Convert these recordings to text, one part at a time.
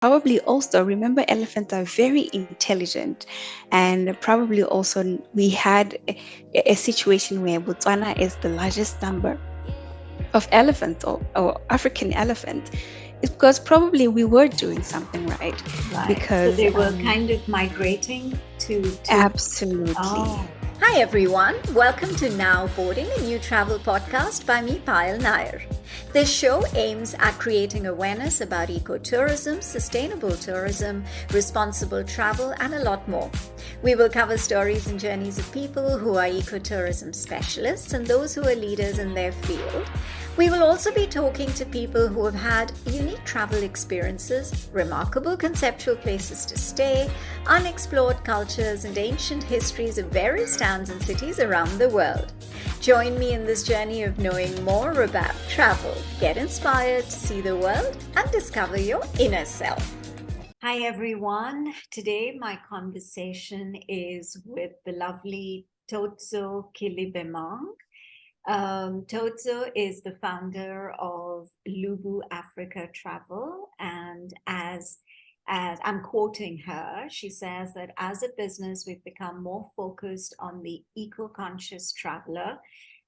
Probably also remember elephants are very intelligent, and probably also we had a situation where Botswana is the largest number of elephants or African elephants. It's because probably we were doing something right Right. So because they were kind of migrating to. absolutely. Oh. Hi everyone, welcome to Now Boarding, a new travel podcast by me, Payal Nayar. This show aims at creating awareness about ecotourism, sustainable tourism, responsible travel, and a lot more. We will cover stories and journeys of people who are ecotourism specialists and those who are leaders in their field. We will also be talking to people who have had unique travel experiences, remarkable conceptual places to stay, unexplored cultures, and ancient histories of various towns and cities around the world. Join me in this journey of knowing more about travel. Get inspired to see the world and discover your inner self. Hi everyone. Today my conversation is with the lovely Tloco Kelebemang. Tloco is the founder of Lubu Africa Travel, and as I'm quoting her, she says that as a business, we've become more focused on the eco-conscious traveler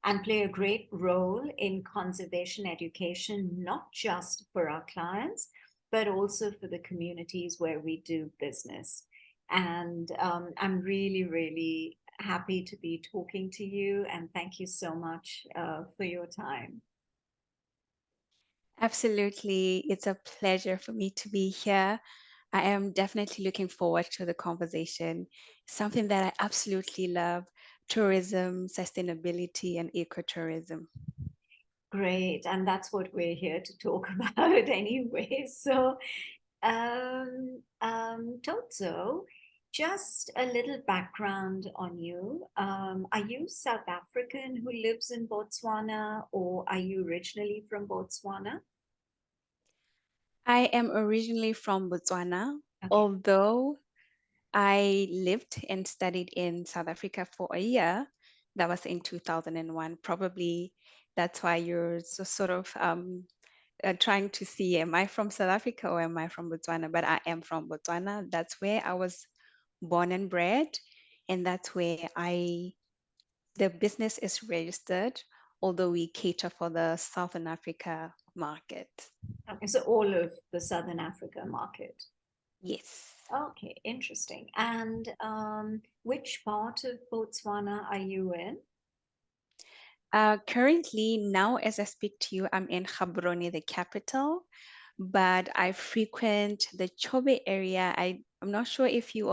and play a great role in conservation education, not just for our clients, but also for the communities where we do business. And I'm really, really happy to be talking to you. And thank you so much for your time. Absolutely. It's a pleasure for me to be here. I am definitely looking forward to the conversation. Something that I absolutely love: tourism, sustainability, and ecotourism. Great. And that's what we're here to talk about anyway. So, Tloco, just a little background on you. Are you South African who lives in Botswana, or are you originally from Botswana? I am originally from Botswana, Okay. although I lived and studied in South Africa for a year. That was in 2001. Probably that's why you're sort of trying to see, am I from South Africa or am I from Botswana? But I am from Botswana. That's where I was born and bred, and that's where the business is registered, although we cater for the Southern Africa market. Okay. So all of the Southern Africa market. Yes. Okay, interesting. And which part of Botswana are you in? Currently, now as I speak to you, I'm in Gaborone, the capital, but I frequent the Chobe area. I'm not sure if you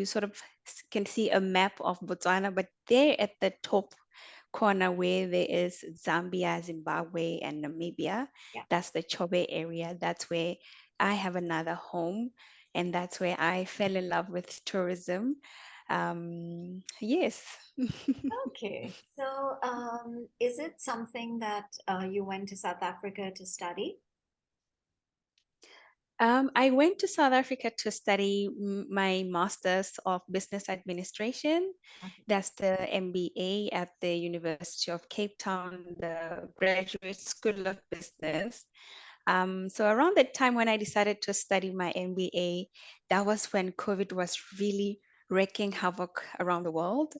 sort of can see a map of Botswana, but there at the top corner where there is Zambia, Zimbabwe, and Namibia, Yeah. that's the Chobe area. That's where I have another home, and that's where I fell in love with tourism. Yes. Okay. So, is it something that you went to South Africa to study? I went to South Africa to study my Master's of Business Administration. Okay. That's the MBA at the University of Cape Town, the Graduate School of Business. So around that time when I decided to study my MBA, that was when COVID was really wreaking havoc around the world.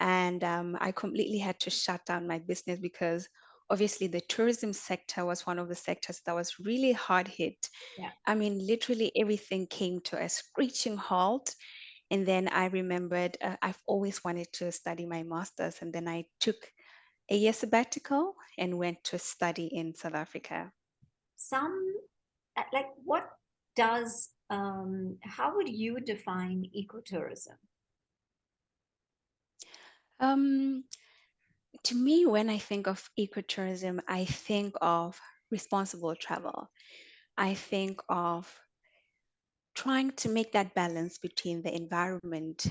And I completely had to shut down my business because obviously the tourism sector was one of the sectors that was really hard hit. Yeah. I mean, literally everything came to a screeching halt. And then I remembered I've always wanted to study my master's. And then I took a year sabbatical and went to study in South Africa. Some, like, what does, how would you define ecotourism? Um, to me, when I think of ecotourism, I think of responsible travel. I think of trying to make that balance between the environment,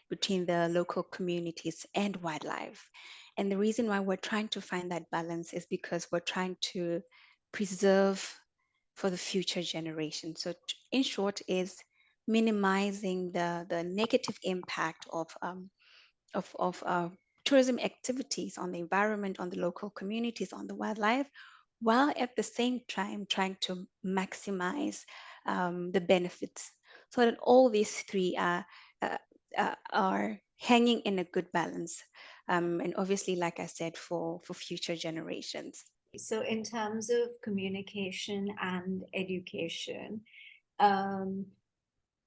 between the local communities and wildlife. And the reason why we're trying to find that balance is because we're trying to preserve for the future generation. So, in short, is minimizing the negative impact of tourism activities on the environment, on the local communities, on the wildlife, while at the same time trying to maximize the benefits, so that all these three uh, are hanging in a good balance. And obviously, like I said, for future generations. So, in terms of communication and education, um,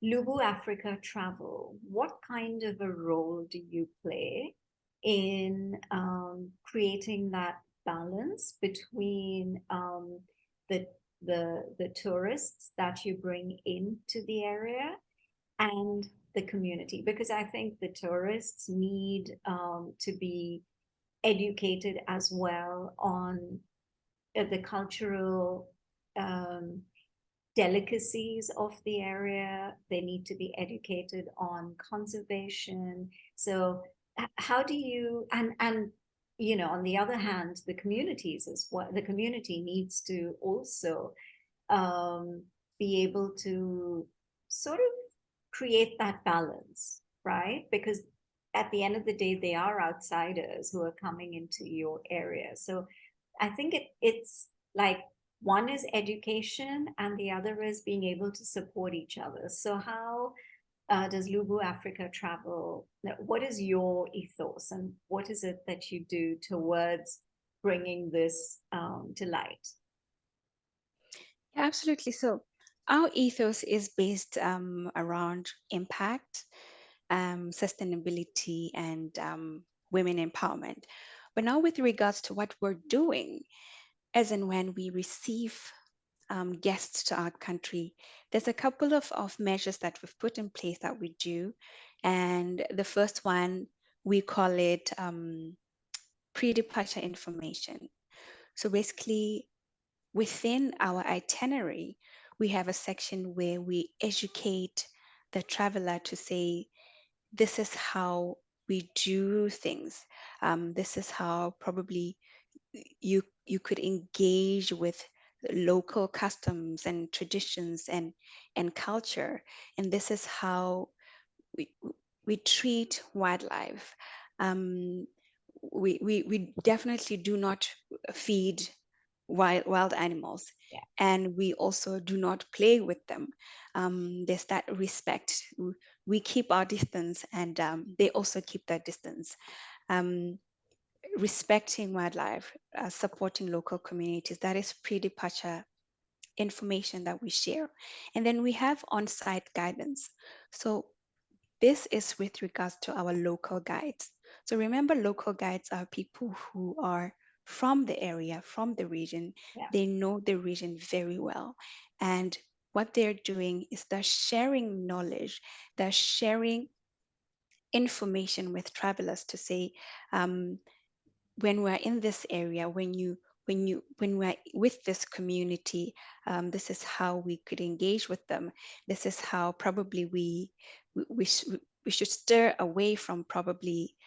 Lubu Africa Travel, what kind of a role do you play in creating that balance between the, the tourists that you bring into the area and the community? Because I think the tourists need to be educated as well on the cultural um, delicacies of the area. They need to be educated on conservation. So how do you and you know, on the other hand, the communities as well, the community needs to also um, be able to sort of create that balance, right? Because at the end of the day, they are outsiders who are coming into your area. So I think it's like one is education and the other is being able to support each other. So how does Lubu Africa Travel? What is your ethos and what is it that you do towards bringing this to light? Yeah, absolutely. So our ethos is based around impact, sustainability, and women empowerment. But now, with regards to what we're doing, as and when we receive guests to our country, there's a couple of measures that we've put in place that we do. And the first one, we call it pre-departure information. So basically, within our itinerary, we have a section where we educate the traveler to say, this is how we do things. This is how probably you could engage with local customs and traditions and culture, and this is how we we treat wildlife. Um, we definitely do not feed wild animals, Yeah. and we also do not play with them. There's that respect. We keep our distance, and they also keep their distance. Um, Respecting wildlife, supporting local communities. That is pre-departure information that we share. And then we have on-site guidance. So this is with regards to our local guides. So remember, local guides are people who are from the area, from the region. Yeah. They know the region very well. And what they're doing is they're sharing knowledge, they're sharing information with travelers to say, um, when we're in this area, when we're with this community, this is how we could engage with them. This is how probably we should stir away from probably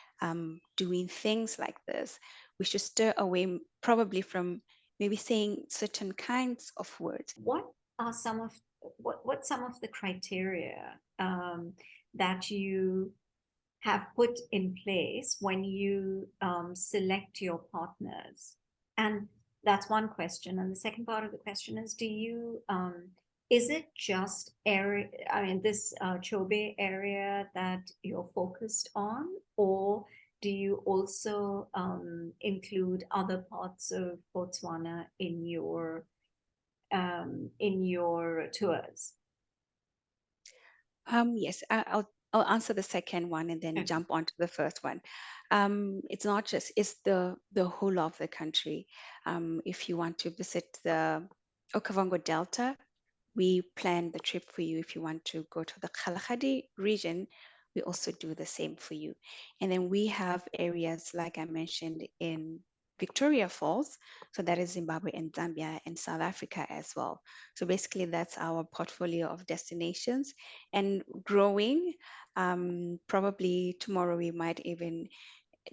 doing things like this. We should stir away probably from maybe saying certain kinds of words. What are some of what some of the criteria that you have put in place when you select your partners? And that's one question. And the second part of the question is, do you is it just area, I mean, this Chobe area that you're focused on, or do you also include other parts of Botswana in your tours? Yes, I'll answer the second one and then Okay. jump onto the first one. It's not just, it's the whole of the country. If you want to visit the Okavango Delta, we plan the trip for you. If you want to go to the Kalahari region, we also do the same for you. And then we have areas, like I mentioned, in Victoria Falls. So that is Zimbabwe and Zambia and South Africa as well. So basically, that's our portfolio of destinations and growing. Probably tomorrow we might even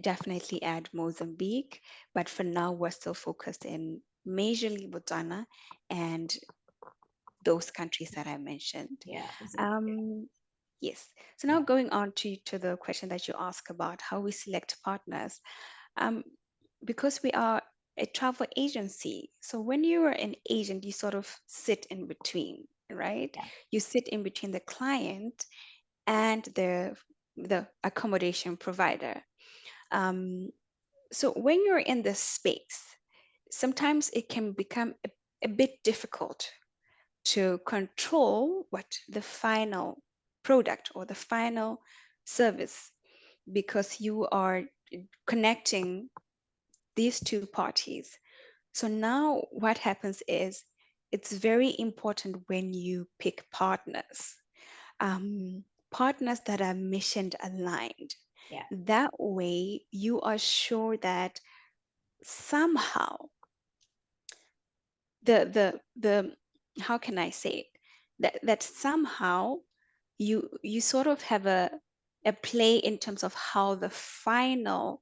definitely add Mozambique, but for now we're still focused in majorly Botswana and those countries that I mentioned. Yeah. Um, yes. So now Yeah. going on to the question that you ask about how we select partners. Um, because we are a travel agency, so when you are an agent, you sort of sit in between. right? Yeah. You sit in between the client and the accommodation provider. Um, so when you're in this space, sometimes it can become a bit difficult to control what the final product or the final service, because you are connecting these two parties. So now what happens is it's very important when you pick partners, partners that are mission aligned. Yeah. That way you are sure that somehow the how can I say it, that somehow you sort of have a play in terms of how the final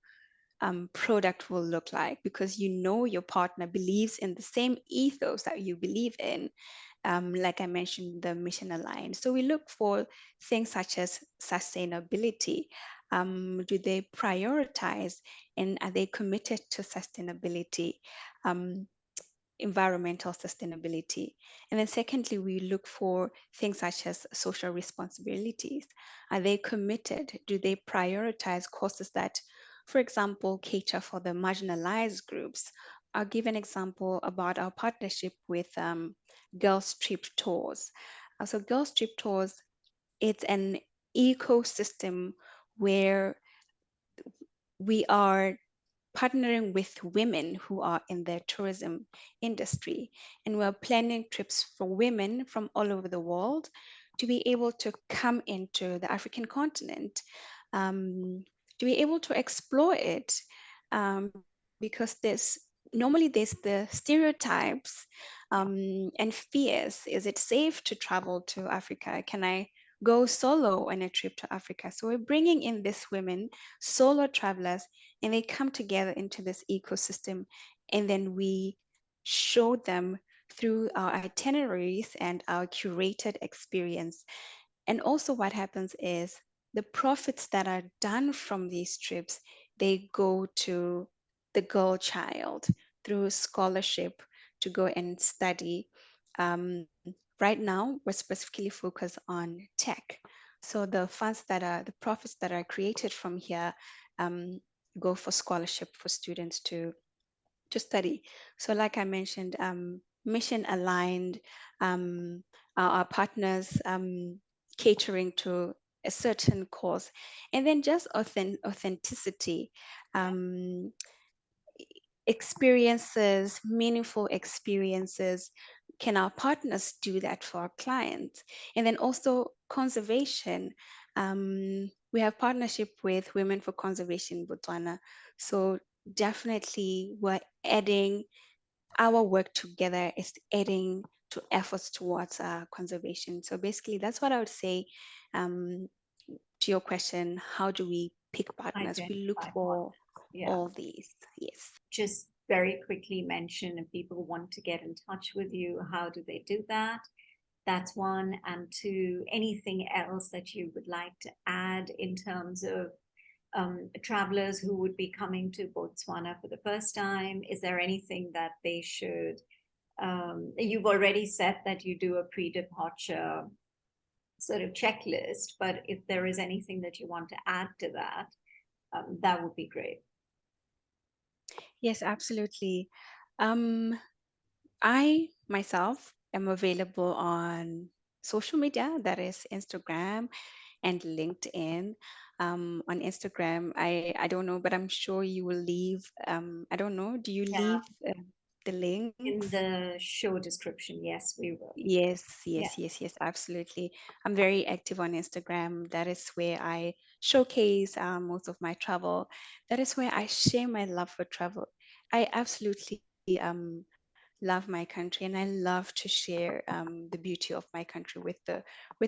product will look like, because you know your partner believes in the same ethos that you believe in. Like I mentioned, the mission aligned. So we look for things such as sustainability. Do they prioritize and are they committed to sustainability? Um, Environmental sustainability. And then secondly, we look for things such as social responsibilities. Are they committed? Do they prioritize causes that, for example, cater for the marginalized groups? I'll give an example about our partnership with Girls Trip Tours. So Girls Trip Tours, it's an ecosystem where we are partnering with women who are in the tourism industry. And we're planning trips for women from all over the world to be able to come into the African continent, um, to be able to explore it, because there's the stereotypes and fears. Is it safe to travel to Africa? Can I go solo on a trip to Africa? So we're bringing in these women, solo travelers, and they come together into this ecosystem, and then we show them through our itineraries and our curated experience. And also what happens is the profits that are done from these trips, they go to the girl child through scholarship to go and study. Right now, we're specifically focused on tech. So the profits that are created from here um, go for scholarship for students to study. So, like I mentioned, mission aligned, um, our partners catering to a certain cause, and then just authenticity. Yeah. Um, Experiences, meaningful experiences. Can our partners do that for our clients? And then also conservation. We have partnership with Women for Conservation Botswana. So definitely we're adding, our work together is adding to efforts towards conservation. So basically that's what I would say. um, to your question, how do we pick partners? We look Identify for partners. Yeah. all these. Yes. Just very quickly mention if people want to get in touch with you, how do they do that? That's one. And two, anything else that you would like to add in terms of travelers who would be coming to Botswana for the first time? Is there anything that they should? You've already said that you do a pre departure sort of checklist, but if there is anything that you want to add to that, that would be great. Yes, absolutely. Um, I myself am available on social media, that is Instagram and LinkedIn. On Instagram, I don't know, but I'm sure you will leave. I don't know. Do you Yeah, leave the links? in the show description, yes, we will. Yes, Yeah. yes, yes, yes, absolutely. I'm very active on Instagram. That is where I showcase most of my travel. That is where I share my love for travel. I absolutely love my country, and I love to share the beauty of my country with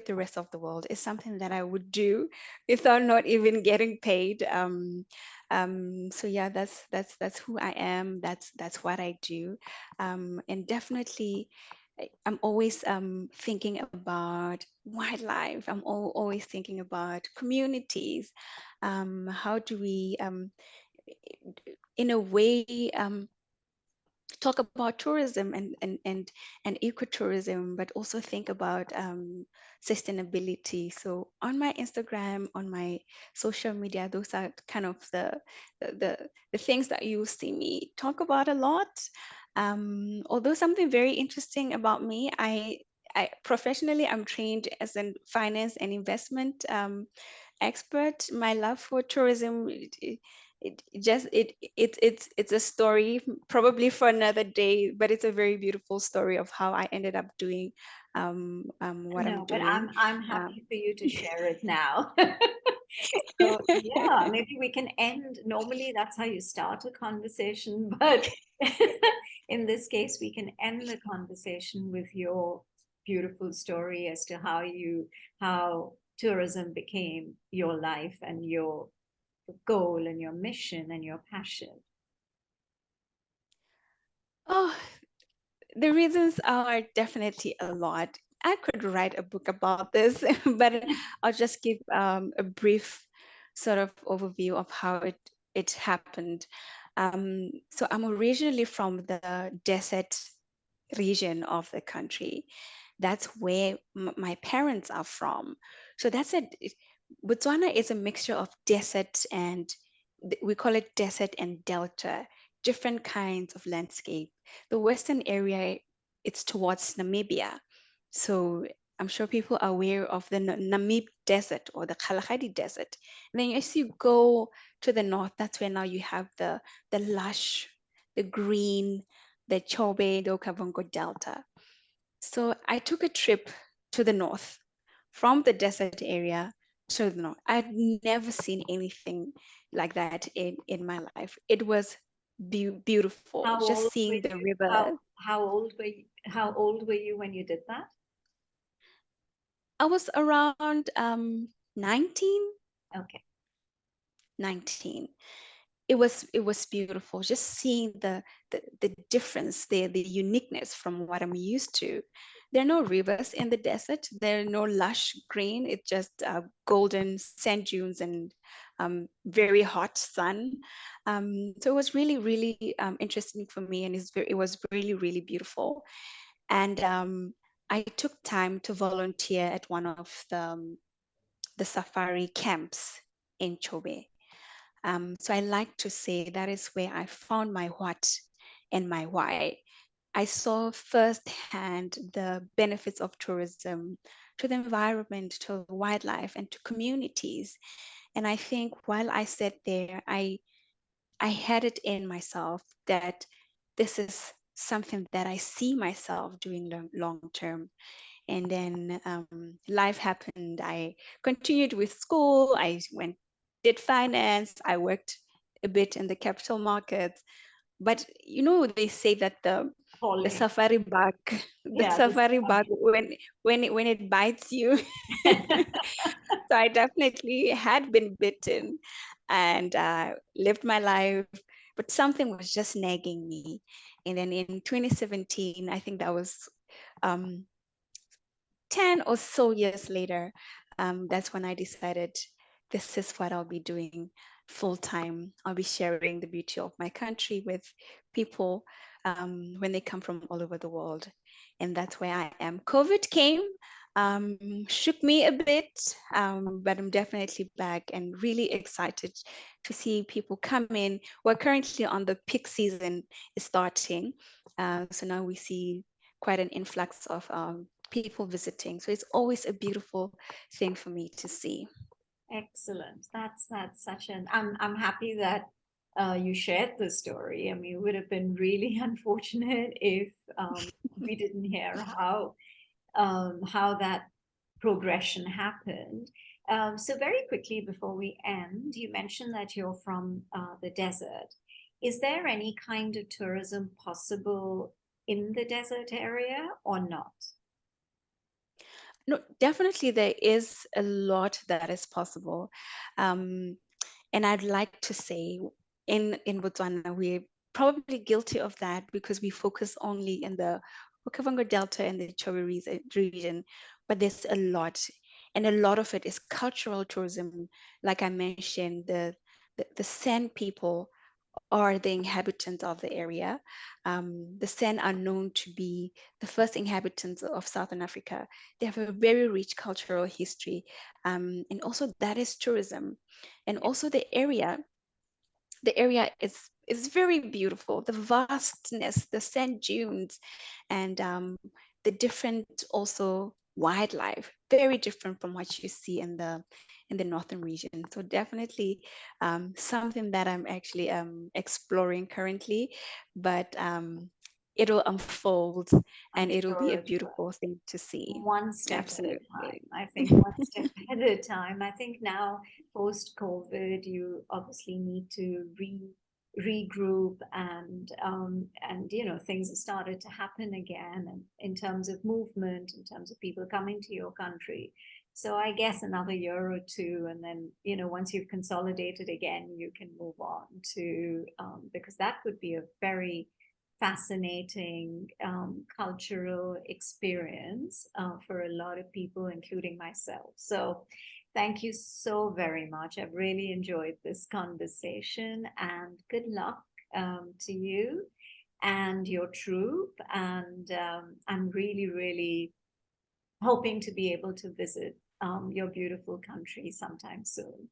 the rest of the world. It's something that I would do without not even getting paid. So yeah, that's who I am. That's what I do, and definitely I'm always thinking about wildlife. I'm always thinking about communities. How do we, in a way, talk about tourism and ecotourism, but also think about sustainability. So on my Instagram, on my social media, those are kind of the the, the things that you see me talk about a lot. Although something very interesting about me, I professionally I'm trained as a finance and investment expert. My love for tourism, it's a story probably for another day, but it's a very beautiful story of how I ended up doing what I'm No, but doing. I'm Um, happy for you to share it now. So yeah, maybe we can end. Normally, that's how you start a conversation, but in this case, we can end the conversation with your beautiful story as to how tourism became your life and your goal and your mission and your passion. oh, the reasons are definitely a lot. I could write a book about this, but I'll just give a brief sort of overview of how it happened. So I'm originally from the desert region of the country. That's where my parents are from. So Botswana is a mixture of desert and we call it desert and delta, different kinds of landscape. The western area, it's towards Namibia. So I'm sure people are aware of the Namib Desert or the Kalahari Desert. And then as you go to the north, that's where now you have the lush, the green, the Chobe, the Okavango Delta. So I took a trip to the north from the desert area to the north. I'd never seen anything like that in my life. It was beautiful, How just old were seeing the you? river. How old were you when you did that? I was around 19, Okay. 19. It was beautiful just seeing the difference the uniqueness from what I'm used to. There are no rivers in the desert, there are no lush green, it's just golden sand dunes and very hot sun. So it was really interesting for me, and it was really beautiful. And I took time to volunteer at one of the safari camps in Chobe. So I like to say that is where I found my what and my why. I saw firsthand the benefits of tourism to the environment, to wildlife, and to communities. And I think while I sat there, I had it in myself that this is something that I see myself doing long term. And then life happened. I continued with school. I did finance. I worked a bit in the capital markets. But they say that the Falling. safari bug, the Yeah, this safari bug, when it bites you. So I definitely had been bitten and lived my life, but something was just nagging me. And then in 2017, I think that was um, 10 or so years later, that's when I decided this is what I'll be doing full time. I'll be sharing the beauty of my country with people when they come from all over the world. And that's where I am. COVID came, shook me a bit, but I'm definitely back and really excited to see people come in. We're currently on the peak season is starting. So now we see quite an influx of people visiting. So it's always a beautiful thing for me to see. excellent. That's such an. I'm happy that you shared this story. I mean, it would have been really unfortunate if we didn't hear how that progression happened. So very quickly before we end, you mentioned that you're from the desert. Is there any kind of tourism possible in the desert area or not? No, definitely there is a lot that is possible. Um, and I'd like to say in Botswana, we're probably guilty of that because we focus only in the Okavango Delta and the Chobe region, but there's a lot. And a lot of it is cultural tourism. Like I mentioned, the San people are the inhabitants of the area. The San are known to be the first inhabitants of Southern Africa. They have a very rich cultural history, and also that is tourism. And also the area is very beautiful. The vastness, the sand dunes, and the different also wildlife, very different from what you see in the northern region. So definitely something that I'm actually exploring currently, but it'll unfold and I'm it'll be sure a it will. beautiful thing to see. One step at a Absolutely. time. I think one step at a time. I think now post COVID, you obviously need to regroup and things have started to happen again, and in terms of movement, in terms of people coming to your country. So I guess another year or two, and then once you've consolidated again, you can move on to because that could be a very fascinating cultural experience for a lot of people, including myself. So, thank you so very much. I've really enjoyed this conversation, and good luck to you and your troop. And I'm really, really hoping to be able to visit your beautiful country sometime soon.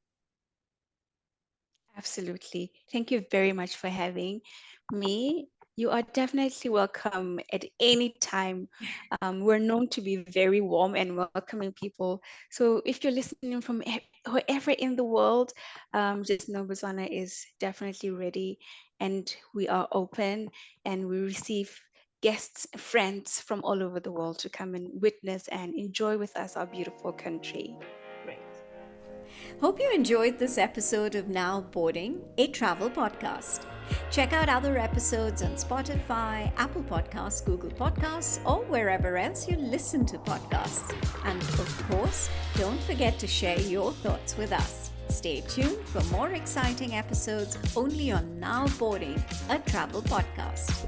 Absolutely. Thank you very much for having me. You are definitely welcome at any time. We're known to be very warm and welcoming people. So if you're listening from wherever in the world, just know Botswana is definitely ready, and we are open, and we receive guests, friends from all over the world to come and witness and enjoy with us our beautiful country. Great. Hope you enjoyed this episode of Now Boarding, a travel podcast. Check out other episodes on Spotify, Apple Podcasts, Google Podcasts, or wherever else you listen to podcasts. And of course, don't forget to share your thoughts with us. Stay tuned for more exciting episodes only on Now Boarding, a travel podcast.